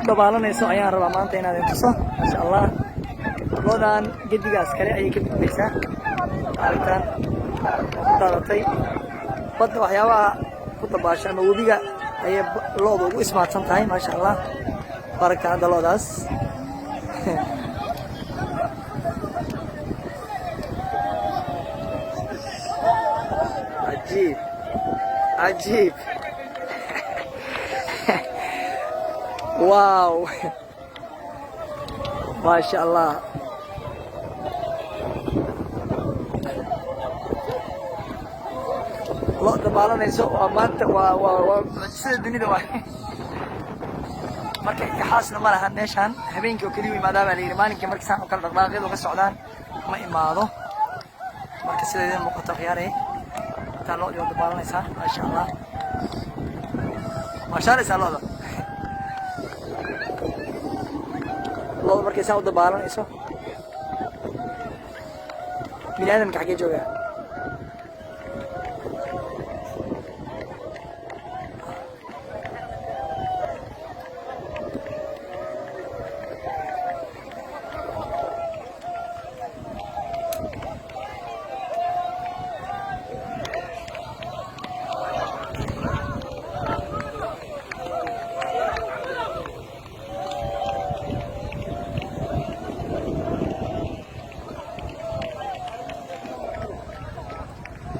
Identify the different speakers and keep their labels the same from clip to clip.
Speaker 1: dabaalanayso ayaan rabaa maanta inaad intuso masha Allah loodan gedigaas kale ayay ka gudbaysaa aragtaan ku daadatay badda waxyaabaha ku dabaasha ama webiga ayay loodu ugu ismaadsan tahay masha Allah baraka hadda loodaas عجيب عجيب واو ما شاء الله الله تبارك يسوع ما انت وسيد الدنيا واحد marka xaasna ma laha meeshan habeenkii oo kaliya maadaama la yiri maalinka markii saan kala dhaqaaqeedo ka socdaan ma imaado marka sideedii muuqato khiyaarey tan loo iyo dabaalanaysa ma sha Allah ma sha Allah loo markii saan u dabaalanayso bini'aadamka xagee jooga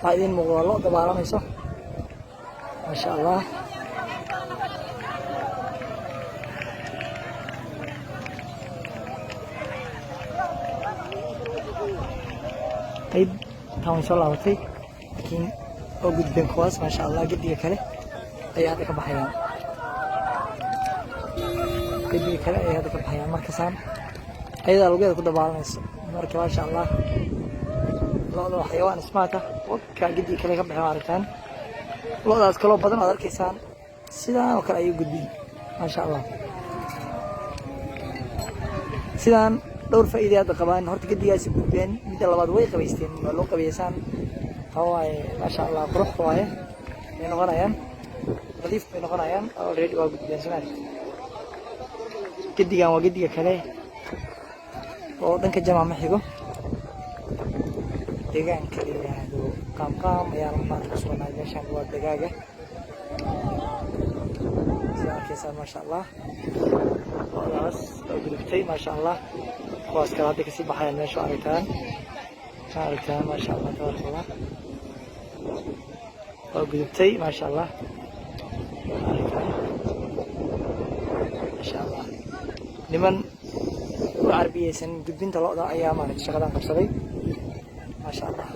Speaker 1: بعدين مغلق دبارة ميسو ما شاء الله طيب تمام إن شاء الله وفي لكن أوجد بين كواس ما شاء الله قد يكله أي هذا كبحيان قد يكله أي هذا كبحيان مركزان أيضا لو جد دبارة ميسو مركز ما شاء الله لوضع حيوان اسماته وكا قدي كلي قبل حوارتان لوضع اسكالو بدن هذا الكيسان سيدان وكلا ايو قدين ما شاء الله سيدان دور فائدة هذا قبان هورت قدي ياسي بين ميدا لباد وي قبيستين ولو قبيسان هواي ما شاء الله بروح هواي بينو غنايان نظيف بينو غنايان already waa gudbiyaan samaari قديgan waa قديga kale oo dhanka jamaa ma xigo deegaanka yiraahdo qaamqaam ayaa maanta ku sugnaa meeshan waa dagaaga sidaakaysa ma sha Allah walaas gudubtay ma sha Allah kuwaas kala hadda kasii baxayaan meesha aragtaan ma sha Allah tabaaraka waa gudubtay ma sha Allah ma sha Allah niman u carbiyeysan gudbinta looda ayaa maanta shaqadan qabsaday ما شاء الله